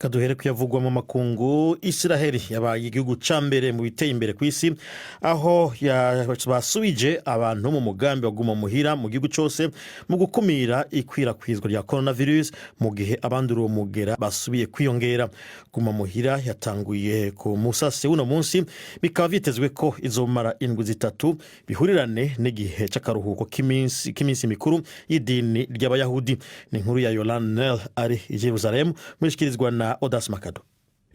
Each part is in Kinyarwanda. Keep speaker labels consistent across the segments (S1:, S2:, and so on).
S1: kaduhere kuyavugwa mu makungu. Israeli yabaye igihugu cambere mu biteye imbere ku isi aho basubije abantu mu mugambi wa guma muhira mu gihugu cyose mu gukumira ikwirakwizwa rya coronavirus mu gihe abandi uwo mugera basubiye kwiyongera. Guma muhira yatanguye ku musase uno munsi, bikaba vyitezwe ko izomara indwi zitatu bihurirane n'igihe c'akaruhuko k'iminsi mikuru y'idini ry'abayahudi. Ni inkuru ya Yolande Nel ari i Jerusalem murishikirizwa na Odas Makado.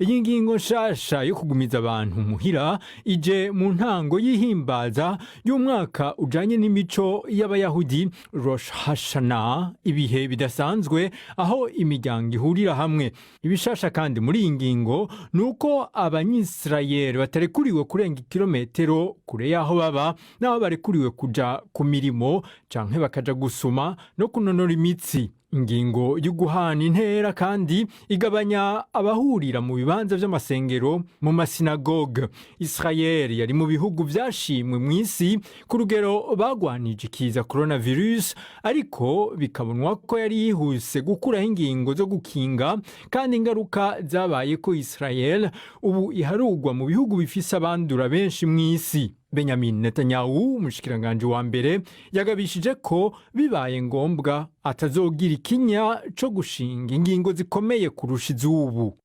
S2: Iyi ngingo nshasha yo kugumiza abantu muhira ije mu ntango y'ihimbaza y'umwaka ujanye n'imico y'abayahudi Rosh Hashanah, ibihe bidasanzwe aho imiryango ihurira hamwe. Ibishasha kandi muri iyi ngingo nuko abanyisirayeli batarekuriwe kurenga kilometero kure y'aho baba, n'aho barekuriwe kuja ku mirimo canke bakaja gusuma no kunonora imitsi. Ingingo yo guhana intera kandi igabanya abahurira mu bibanza vy'amasengero mu masinagoge. Israeli yari mu bihugu vyashimwe mu isi ku rugero bagwanije ikiza coronavirus, ariko bikabonwa ko yari yihuse gukuraho ingingo zo gukinga, kandi ingaruka zabaye ko Israel ubu iharugwa mu bihugu bifise abandura benshi mu isi. Benjamin Netanyahu, umushikiranganje wa mbere, yagabishije ko bibaye ngombwa atazogira ikinya co gushinga ingingo zikomeye kurusha izubu.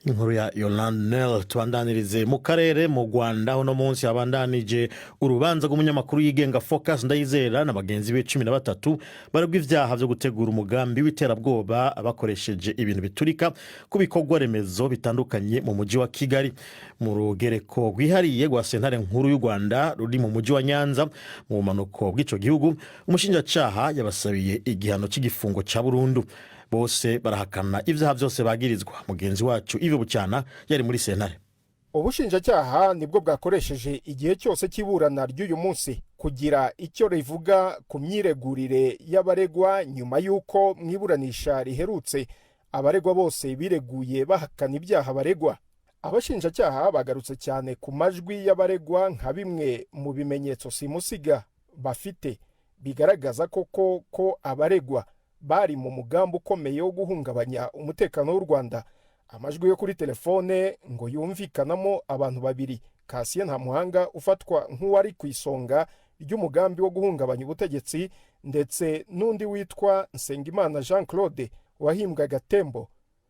S1: Inkuru ya Yolande Nel. Tubandanirize mu karere mu Rwanda. Uno munsi habandanije urubanza rw'umunyamakuru yigenga Focus Ndayizera na bagenzi be 13 baregwa ivyaha vyo gutegura umugambi w'iterabwoba bakoresheje ibintu biturika ku bikorwa remezo bitandukanye mu muji wa Kigali. Mu rugereko rwihariye rwa sentare nkuru y'u Rwanda ruri mu muji wa Nyanza mu manuko bw'ico gihugu, umushinjacaha yabasabiye igihano cy'igifungo ca burundu. Bose barahakana ivyaha vyose bagirizwa. Mugenzi wacu Ive Bucyana yari muri sentare.
S3: Ubushinjacyaha nibwo bwakoresheje igihe cyose cy'iburana ry'uyu munsi kugira icyo rivuga ku myiregurire y'abaregwa nyuma y'uko mwiburanisha riherutse abaregwa bose bireguye bahakana ibyaha baregwa. Abashinjacyaha bagarutse cyane ku majwi y'abaregwa nka bimwe mu bimenyetso simusiga bafite bigaragaza ko abaregwa bari mu mugambi ukomeye wo guhungabanya umutekano w'u Rwanda. Amajwi yo kuri telefone ngo yumvikanamo abantu babiri, Cassien Ntamuhanga ufatwa nk'uwari ku isonga ry'umugambi wo guhungabanya ubutegetsi, ndetse n'undi witwa Nsengimana Jean Claude wahimbwaga Tembo.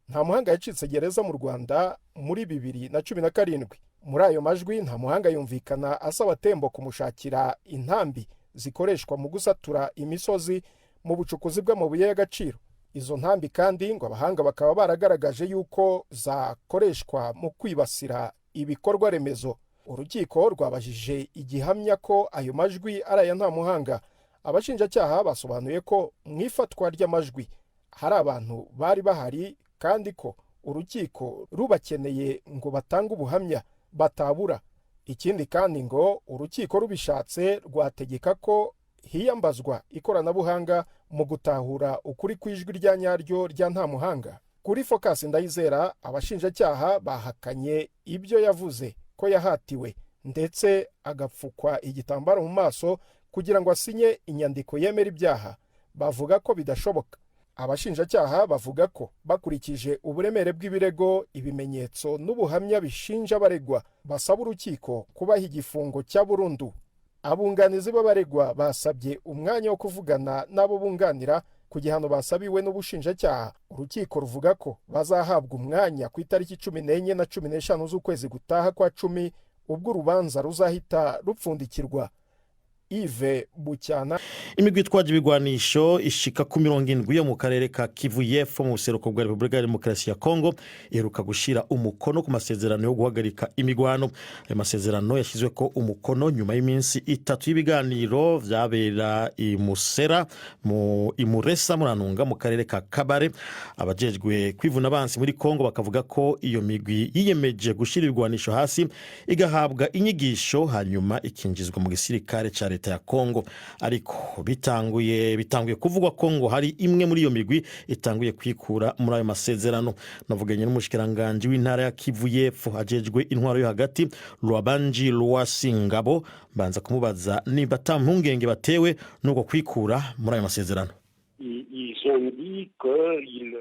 S3: Ntamuhanga yacitse gereza mu Rwanda muri 2017. Muri ayo majwi Ntamuhanga yumvikana asaba Tembo kumushakira intambi zikoreshwa mu gusatura imisozi mu bucukuzi bw'amabuye y'agaciro. Izo ntambi kandi ngo abahanga bakaba baragaragaje yuko zakoreshwa mu kwibasira ibikorwa remezo. Urukiko rwabajije igihamya ko ayo majwi ari aya Ntamuhanga. Abashinjacyaha basobanuye ko mu ifatwa ry'amajwi hari abantu bari bahari, kandi ko urukiko rubakeneye ngo batange ubuhamya batabura. Ikindi kandi ngo urukiko rubishatse rwategeka ko hiyambazwa ikoranabuhanga mu gutahura ukuri kw'ijwi rya nyaryo rya Ntamuhanga. Kuri Focus Ndayizera, abashinjacyaha bahakanye ibyo yavuze ko yahatiwe ndetse agapfukwa igitambaro mu maso kugira ngo asinye inyandiko yemera ibyaha. Bavuga ko bidashoboka. Abashinjacyaha bavuga ko bakurikije uburemere bw'ibirego, ibimenyetso n'ubuhamya bishinja abaregwa, basaba urukiko kubaha igifungo cya burundu. Abunganizi b'abaregwa basabye umwanya wo kuvugana n'abo bunganira ku gihano basabiwe n'ubushinjacyaha. Urukiko ruvuga ko bazahabwa umwanya ku itariki 14 na 15 z'ukwezi gutaha kwa 10 ubwo urubanza ruzahita rupfundikirwa. Ive Bucyana.
S1: Imigwi itwaje ibigwanisho ishika ku 70 yo mu karere ka Kivu y'Epfo mu buseruko bwa Repubulika ya Demokarasi ya Kongo iheruka gushira umukono ku masezerano yo guhagarika imigwano. Ayo masezerano yashizwe ko umukono nyuma y'iminsi 3 y'ibiganiro vyabera i Musera mu Imuresa muranunga mu karere ka Kabare. Abajejwe kwivuna abansi muri Kongo bakavuga ko iyo migwi yiyemeje gushira ibigwanisho hasi igahabwa inyigisho hanyuma ikinjizwa mu gisirikare ca leta ya Kongo. Ariko bitanguye kuvugwa Kongo hari imwe muri iyo migwi itanguye kwikura muri ayo masezerano. Navuganye n'umushikiranganje w'intara ya Kivu y'Epfo ajejwe intwaro yo hagati Lwabanji Lwasingabo, banza kumubaza niba atampungenge batewe nuko kwikura muri ayo masezerano.
S4: Ils ont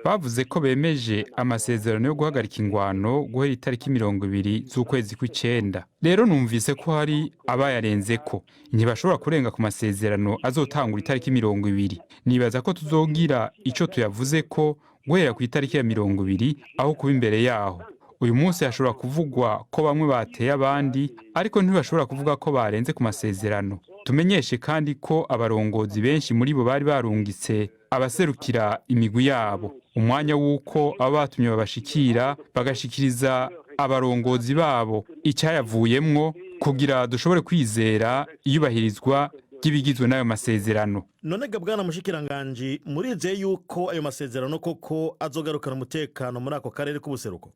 S4: bavuze ko bemeje amasezerano yo guhagarika ingwano guhera itariki 20 z'ukwezi kw'icenda. Rero numvise ko hari abayarenzeko ntibashobora kurenga ku masezerano azotangura itariki 20. Nibaza ko tuzogira ico tuyavuze ko guhera ku itariki ya 20 aho kuba imbere yaho. Uyu munsi hashobora kuvugwa ko bamwe bateye abandi ariko ntibashobora kuvuga ko barenze ku masezerano. Tumenyeshe kandi ko abarongozi benshi muri bo bari barungitse abaserukira imigwi yabo umwanya w'uko abo batumye babashikira bagashikiriza abarongozi babo icyayavuyemwo kugira dushobore kwizera iyubahirizwa ry'ibigizwe n'ayo masezerano.
S1: None Bwana Mushikiranganji, murizeye yuko ayo masezerano koko azogarukana umutekano muri ako karere k'ubuseruko?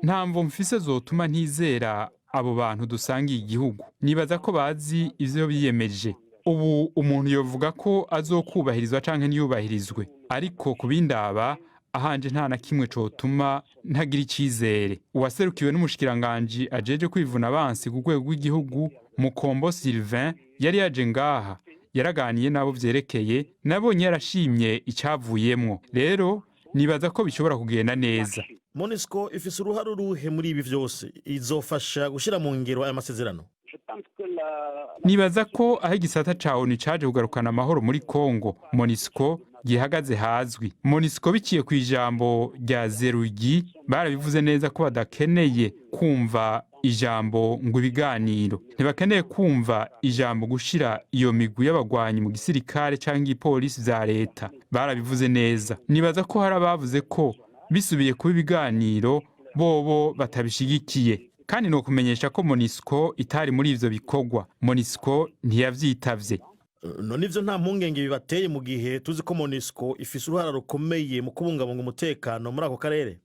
S4: Nta mvo mfise zotuma ntizera abo bantu dusangiye igihugu. Nibaza ko bazi ivyo biyemeje. Ubu umuntu yovuga ko azokubahirizwa canke ntiyubahirizwe, ariko kubindaba ahanje nta na kimwe cotuma ntagira icizere. Uwaserukiwe n'umushikiranganji ajeje kwivuna abansi ku rwego rw'igihugu, Mukombo Sylvain, yari yaje ngaha, yaraganiye nabo vyerekeye, nabonye yarashimye icavuyemwo. Rero nibaza ko bishobora kugenda neza.
S1: MONUSCO ifise uruhare uruhe muri ibi vyose? Izofasha gushira mu ngiro aya masezerano?
S4: Nibaza ko aho igisata ca ONU caje kugarukana amahoro muri Kongo, MONUSCO gihagaze hazwi. MONUSCO biciye ku ijambo rya Zerugi barabivuze neza ko badakeneye kumva ijambo ngo ibiganiro. Ntibakeneye kumva ijambo gushira iyo migwi y'abagwanyi mu gisirikare canke ipolisi vya leta. Barabivuze neza. Nibaza ko hari abavuze ko bisubiye kuba ibiganiro bobo batabishigikiye. Kandi no kumenyesha ko MONUSCO itari muri ivyo bikorwa. MONUSCO ntiyavyitavye.
S1: None ivyo nta mpungenge bibateye mu gihe tuzi ko MONUSCO ifise uruhara rukomeye mu kubungabunga umutekano muri ako karere?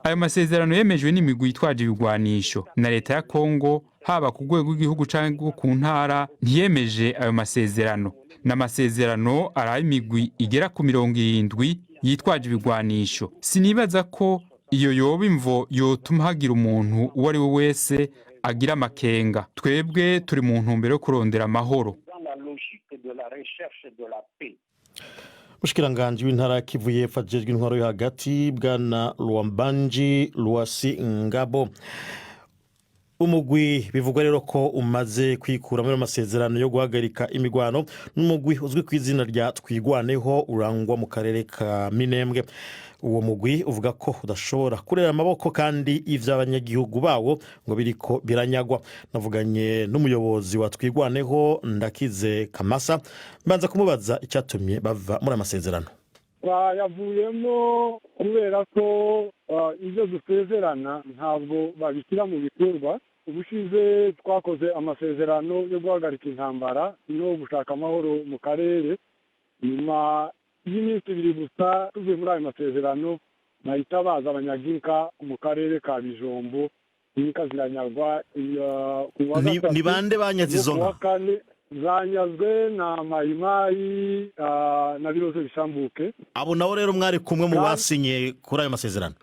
S4: Ayo masezerano yemejwe n'imigwi yitwaje ibigwanisho na leta ya Kongo, haba ku rwego rw'igihugu canke ku ntara, ntiyemeje ayo masezerano. N'amasezerano araye imigwi igera ku 70 yitwaje ibigwanisho. Sinibaza ko iyo yoba imvo yotuma hagira umuntu uwo ari we wese agira amakenga. Twebwe turi mu ntumbero yo kurondera amahoro.
S1: Mushikiranganji w'intara ya Kivu y'Epfo ajejwe intwaro yo hagati, Bwana Lwambanji Lwasi Ngabo. Umugwi bivugwa rero ko umaze kwikura muri amasezerano yo guhagarika imigwano, n'umugwi uzwi ku izina rya Twigwaneho urangwa mu karere ka Minembwe. Uwo mugwi uvuga ko udashobora kurera amaboko kandi ivy'abanyagihugu bawo ngo biriko biranyagwa. Navuganye n'umuyobozi wa Twigwaneho Ndakize Kamasa, mbanza kumubaza icyatumye bava muri amasezerano.
S5: Yavuyemo kubera ko ivyo dusezerana ntabwo babishyira mu bikorwa. Ubushize twakoze amasezerano yo guhagarika intambara no gushaka amahoro mu karere. Nyuma y'iminsi 2 gusa tuvuye muri ayo masezerano, nahita baza abanyaginka mu karere ka Bijombo, inka ziranyagwa.
S1: Ni bande banyaze izo nka?
S5: Zanyazwe na Mayimayi na Birozo Bishambuke.
S1: Abo nabo rero mwari kumwe mu basinye kuri ayo masezerano?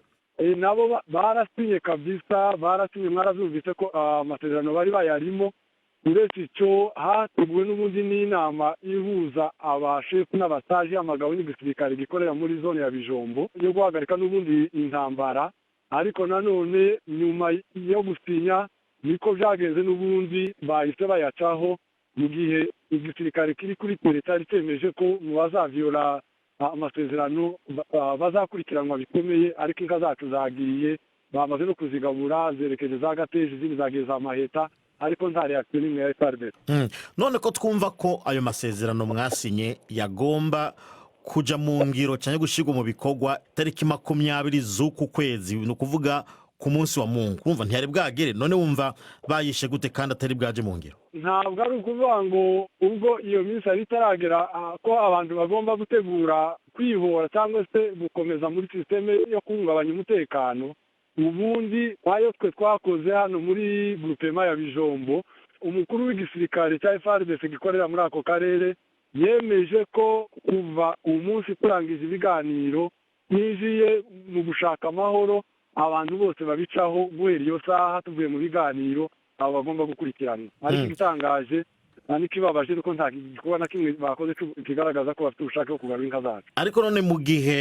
S5: Nabo barasinye kabisa, barasinye. Mwarazumvise ko amasezerano bari bayarimo. Uretse icyo hateguwe n'ubundi n'inama ihuza abashefu n'abasaje amagabo n'igisirikare gikorera muri zone ya Bijombo yo guhagarika n'ubundi intambara. Ariko nanone nyuma yo gusinya niko byagenze, n'ubundi bahise bayacaho mu gihe igisirikare kiri kuri tere cyari cyemeje ko mu bazavyola amasezerano bazakurikiranwa bikomeye. Ariko inka zacu zagiye, bamaze no kuzigabura, zerekeje za Gateje, izindi zagiye za Maheta, ariko nta reaction n'imwe ya FARDC.
S1: None ko twumva ko ayo masezerano mwasinye yagomba kuja mu ngiro cyangwa gushirwa mu bikorwa tariki 20 z'uku kwezi, no kuvuga ku munsi wa Mungu, urumva ntiyari bwagere. None wumva bayishe gute kandi atari bwaje mu ngiro?
S5: Ntabwo ari ukuvuga ngo ubwo iyo minsi ari taragera ko abantu bagomba gutegura kwihora cyangwa se gukomeza muri systeme yo kubungabanya umutekano. Ubundi kwayo twe twakoze hano muri groupement ya Bijombo, umukuru w'igisirikare cya FARDC gikorera muri ako karere yemeje ko kuva umunsi turangije ibiganiro ninjiye mu gushaka amahoro, abantu bose babicaho guhera iyo saha tuvuye mu biganiro abo bagomba gukurikirana. Ariko igitangaje n'ikibabaje ko nta gikorwa na kimwe bakoze kigaragaza ko bafite ubushake bwo kugarura inka zacu.
S1: ariko none mu gihe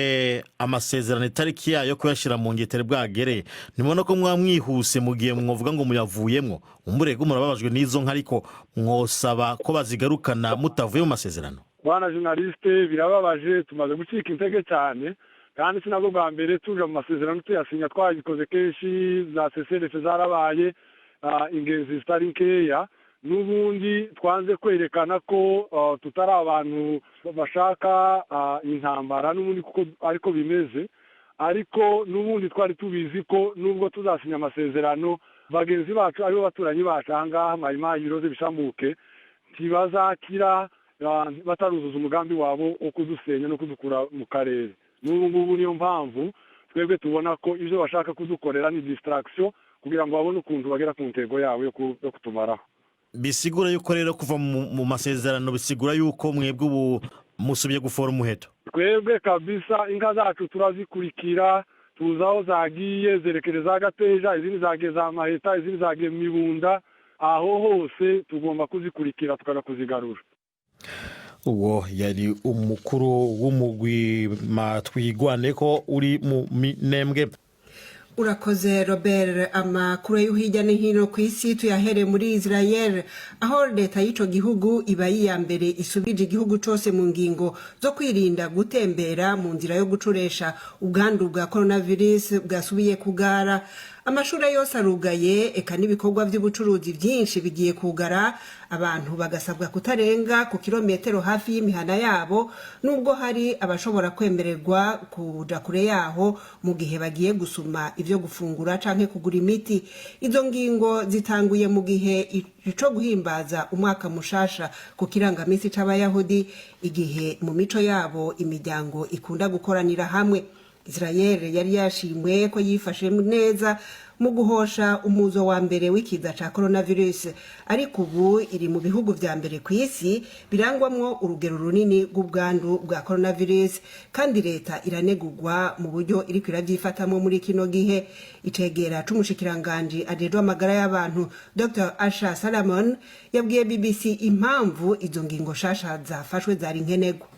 S1: amasezerano itariki yayo kuyashyira mu ngitero bwagere nimubona ko mwamwihuse mu gihe mwavuga ngo muyavuyemo umurego murababajwe n'izo nka ariko mwosaba ko bazigarukana mutavuye mu masezerano?
S5: Bwana journaliste, birababaje, tumaze gucika intege cyane kandi sinabwo bwa mbere tuje mu masezerano tuyasinya, twabikoze kenshi, za CCRF zarabaye, ingenzi zitari nkeya, n'ubundi twanze kwerekana ko tutari abantu bashaka intambara n'ubundi kuko ariko bimeze, ariko n'ubundi twari tubizi ko nubwo tuzasinya amasezerano bagenzi bacu aribo baturanyi bacu ahangaha Mayimayi, Biroze, Bishamuke ntibazakira bataruzuza umugambi wabo wo kudusenya no kudukura mu karere. N'ubu ngubu niyo mpamvu twebwe tubona ko ibyo bashaka kudukorera ni distraction kugira ngo babone ukuntu bagera ku ntego yabo yo kutumaraho.
S1: Bisigura yuko rero kuva mu masezerano bisigura yuko mwebwe ubu musubiye gufora umuheto?
S5: Twebwe kabisa inka zacu turazikurikira, tuzi aho zagiye, zerekere za Gateja, izindi zagiye za Maheta, izindi zagiye mu Mibunda, aho hose tugomba kuzikurikira tukaza kuzigarura.
S1: Uwo yari umukuru w'umugwi Twigwaneko uri mu Minembwe.
S6: Urakoze Robert. Amakuru yo hirya no hino ku isi tuyahere muri Israel, aho leta y'ico gihugu iba iya mbere isubije igihugu cose mu ngingo zo kwirinda gutembera mu nzira yo gucuresha ubwandu bwa coronavirus bwasubiye kugara. Amashuri yose arugaye, eka n'ibikorwa by'ubucuruzi byinshi bigiye kugara, abantu bagasabwa kutarenga ku kilometero hafi y'imihana yabo, nubwo hari abashobora kwemererwa kuja kure yaho mu gihe bagiye gusuma ivyo gufungura canke kugura imiti. Izo ngingo zitanguye mu gihe ico guhimbaza umwaka mushasha ku kirangamisi c'abayahudi, igihe mu mico yabo imiryango ikunda gukoranira hamwe. Israel yari yashimwe ko yifashe neza mu guhosha umuzo wa mbere w'ikiza ca coronavirus, ariko ubu iri mu bihugu vya mbere ku isi birangwamwo urugero runini rw'ubwandu bwa coronavirus, kandi leta iranegurwa mu buryo iriko iravyifatamwo muri kino gihe. Icegera c'umushikiranganje ajejwe amagara y'abantu Dr. Asha Salamon yabwiye BBC impamvu izo ngingo shasha zafashwe zari nkenerwa.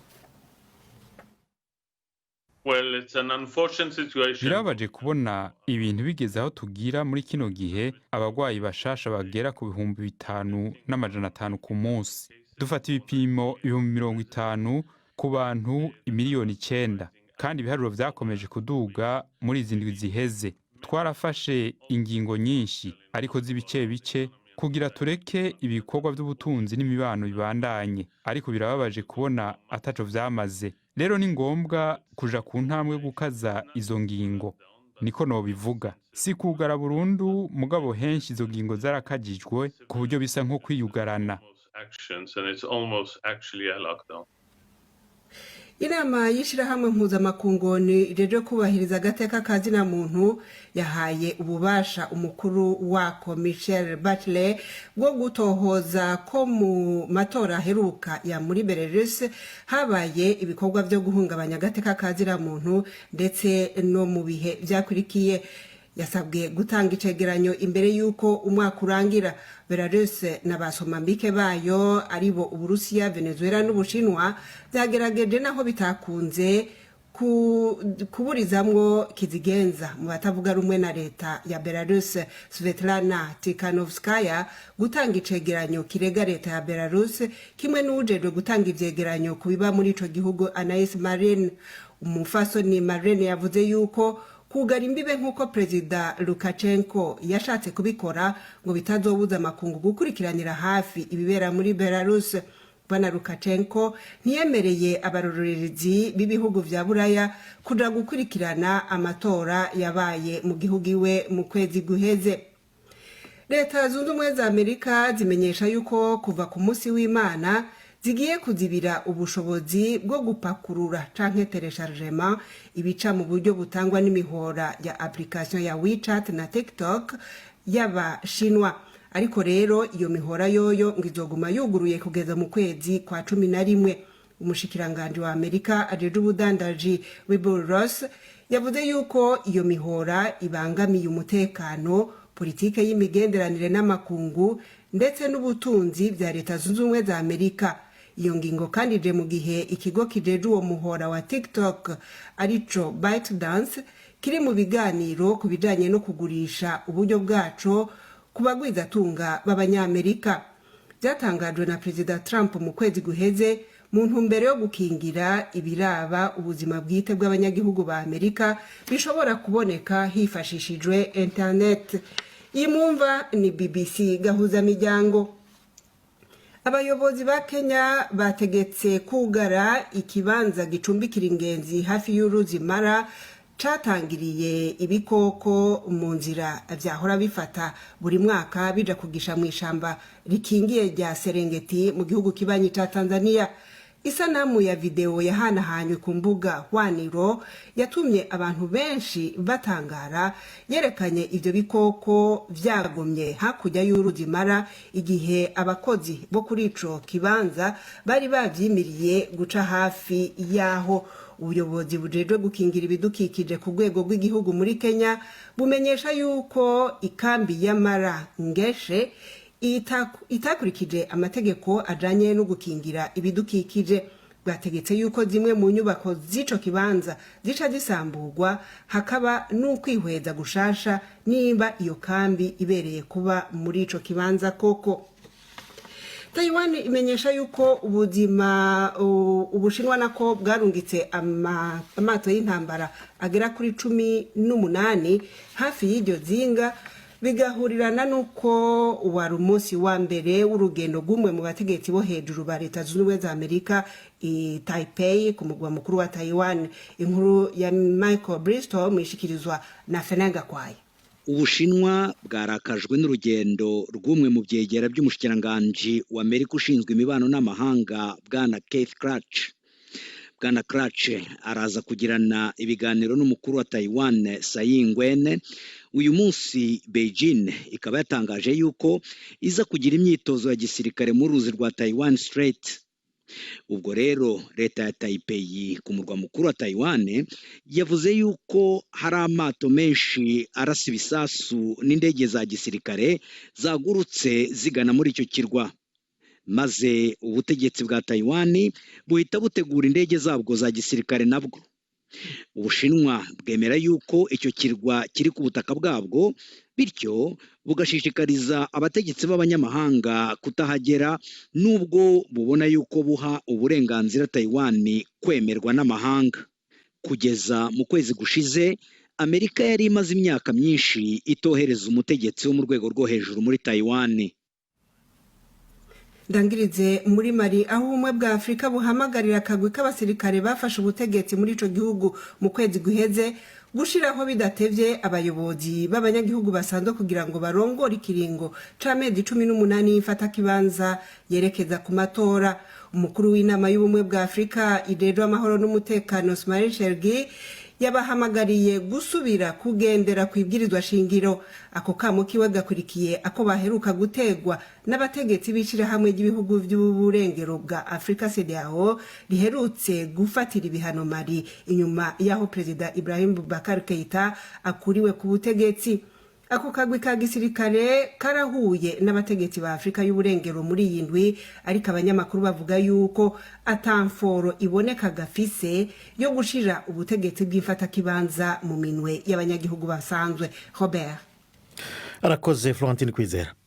S4: Birabaje kubona ibintu bigeze aho tugira muri kino gihe abagwayi bashasha bagera ku 5,500 ku munsi. Dufata ibipimo 50,000 ku bantu imiliyoni 9, kandi ibiharuro vyakomeje kuduga muri izi ndwi ziheze. Twarafashe ingingo nyinshi ariko z'ibice bice kugira tureke ibikorwa by'ubutunzi n'imibano bibandanye, ariko birababaje kubona ataco vyamaze. Rero ni ngombwa kuja ku ntambwe gukaza izo ngingo, niko no bivuga. Si kugara burundu, mugabo henshi izo ngingo zarakajijwe ku buryo bisa nko kwiyugarana.
S6: Inama y'ishirahamwe mpuzamakungu ijeje kubahiriza agateka ka zina muntu yahaye ububasha umukuru wako Michelle Bachelet bwo gutohoza ko mu matora aheruka ya muri Belarus habaye ibikorwa byo guhungabanya agateka ka zina muntu ndetse no mu bihe byakurikiye. Yasabwe gutanga icegeranyo imbere yuko umwaka urangira. Belarus na basomambike bayo aribo Uburusiya, Venezuela n'Ubushinwa byagerageje naho bitakunze kuburizamwo kizigenza mu batavuga rumwe na leta ya Belarus Svetlana Tikhanovskaya gutanga icegeranyo kirega leta ya Belarus, kimwe n'ujejwe gutanga ivyegeranyo kubiba muri ico gihugu Anais Marin. Umufasoni Marin yavuze yuko kugara imbibe nk'uko Perezida Lukashenko yashatse kubikora ngo bitazobuza amakungu gukurikiranira hafi ibibera muri Belarus. Bwana Lukashenko ntiyemereye abarorerezi b'ibihugu vya Buraya kuja gukurikirana amatora yabaye mu gihugu iwe mu kwezi guheze. Leta zunze ubumwe za Amerika zimenyesha yuko kuva ku munsi w'Imana zigiye kuzibira ubushobozi bwo gupakurura canke telechargement ibica mu buryo butangwa n'imihora ya application ya WeChat na TikTok y'Abashinwa. Ariko rero iyo mihora yoyo ngo izoguma yuguruye kugeza mu kwezi kwa 11. Umushikiranganje wa Amerika ajeje ubudandaji Wilbur Ross yavuze yuko iyo mihora ibangamiye umutekano, politike y'imigenderanire n'amakungu ndetse n'ubutunzi bya leta zunze ubumwe za Amerika. Iyo ngingo kandi ije mu gihe ikigo kijeje uwo muhora wa TikTok arico ByteDance kiri mu biganiro ku bijanye no kugurisha uburyo bwaco ku bagwizatunga b'abanyamerika. Byatangajwe na Perezida Trump mu kwezi guheze mu ntumbero yo gukingira ibiraba ubuzima bwite bw'abanyagihugu ba Amerika bishobora kuboneka hifashishijwe internet. Iyi mwumva ni BBC gahuza miryango. Abayobozi ba Kenya bategetse kugara ikibanza gicumbikira ingenzi hafi y'uruzi Mara catangiriye ibikoko mu nzira vyahora bifata buri mwaka bija kugisha mu ishamba rikingiye rya Serengeti mu gihugu kibanyi ca Tanzania. Isanamu ya video yahanahanywe ku mbuga hwaniro yatumye abantu benshi batangara, yerekanye ivyo bikoko vyagomye hakurya y'uruzi Mara igihe abakozi bo kuri ico kibanza bari bavyimiriye guca hafi yaho. Ubuyobozi bujejwe gukingira ibidukikije ku rwego rw'igihugu muri Kenya bumenyesha yuko ikambi ya Mara Ngeshe itakurikije amategeko ajanye no gukingira ibidukikije. Bwategetse yuko zimwe mu nyubako z'ico kibanza zica zisamburwa, hakaba n'ukwihweza gushasha nimba iyo kambi ibereye kuba muri ico kibanza koko. Taiwan imenyesha yuko Ubushinwa nako bwarungitse amato y'intambara agera kuri 18 hafi y'iryo zinga, bigahurirana nuko wari umunsi wa mbere w'urugendo rw'umwe mu bategetsi bo hejuru ba leta zunze ubumwe za Amerika i Taipei ku mugwa mukuru wa Taiwan. Inkuru ya Michael Bristow mishikirizwa na Fenanga Kwaye.
S7: Ubushinwa bwarakajwe n'urugendo rw'umwe mu byegera by'umushikiranganji wa Amerika ushinzwe imibano n'amahanga Bwana Keith Krach. Bwana Krach araza kugirana ibiganiro n'umukuru wa Taiwan Tsai Ing-wen. Uyu munsi Beijing ikaba yatangaje yuko iza kugira imyitozo ya gisirikare mu ruzi rwa Taiwan Strait. Ubwo rero leta ya Taipei ku murwa mukuru wa Taiwan yavuze yuko hari amato menshi arasa ibisasu n'indege za gisirikare zagurutse zigana muri icyo kirwa, maze ubutegetsi bwa Taiwan buhita butegura indege zabwo za gisirikare nabwo. Ubushinwa bwemera yuko icyo kirwa kiri ku butaka bwabwo, bityo bugashishikariza abategetsi b'abanyamahanga kutahagera, nubwo bubona yuko buha uburenganzira Taiwan kwemerwa n'amahanga. Kugeza mu kwezi gushize, Amerika yari imaze imyaka myinshi itohereza umutegetsi wo mu rwego rwo hejuru muri Taiwan.
S6: Ndangirize muri Mali, aho ubumwe bwa Afrika buhamagarira akagwi k'abasirikare bafashe ubutegetsi muri ico gihugu mu kwezi guheze gushiraho bidatevye abayobozi b'abanyagihugu basanzwe kugira ngo barongore ikiringo c'amezi 18 y'ifata kibanza yerekeza ku matora. Umukuru w'inama y'ubumwe bwa Afrika ijejwe amahoro n'umutekano Ismail Chergi yabahamagariye gusubira kugendera kwibwirizwa shingiro. Ako kamo kiwe gakurikiye ako baheruka gutegwa n'abategetsi bishira hamwe ry'ibihugu by'uburengero bwa Afrika CEDEAO riherutse gufatira ibihano Mali inyuma yaho Perezida Ibrahim Boubacar Keïta akuriwe ku butegetsi. Ako kagwi ka gisirikare karahuye n'abategetsi ba Afrika y'uburengero muri iyi ndwi, ariko abanyamakuru bavuga yuko atamforo iboneka gafise yo gushira ubutegetsi bw'ifata kibanza mu minwe y'abanyagihugu basanzwe. Robert
S1: arakoze Florentine Kwizera.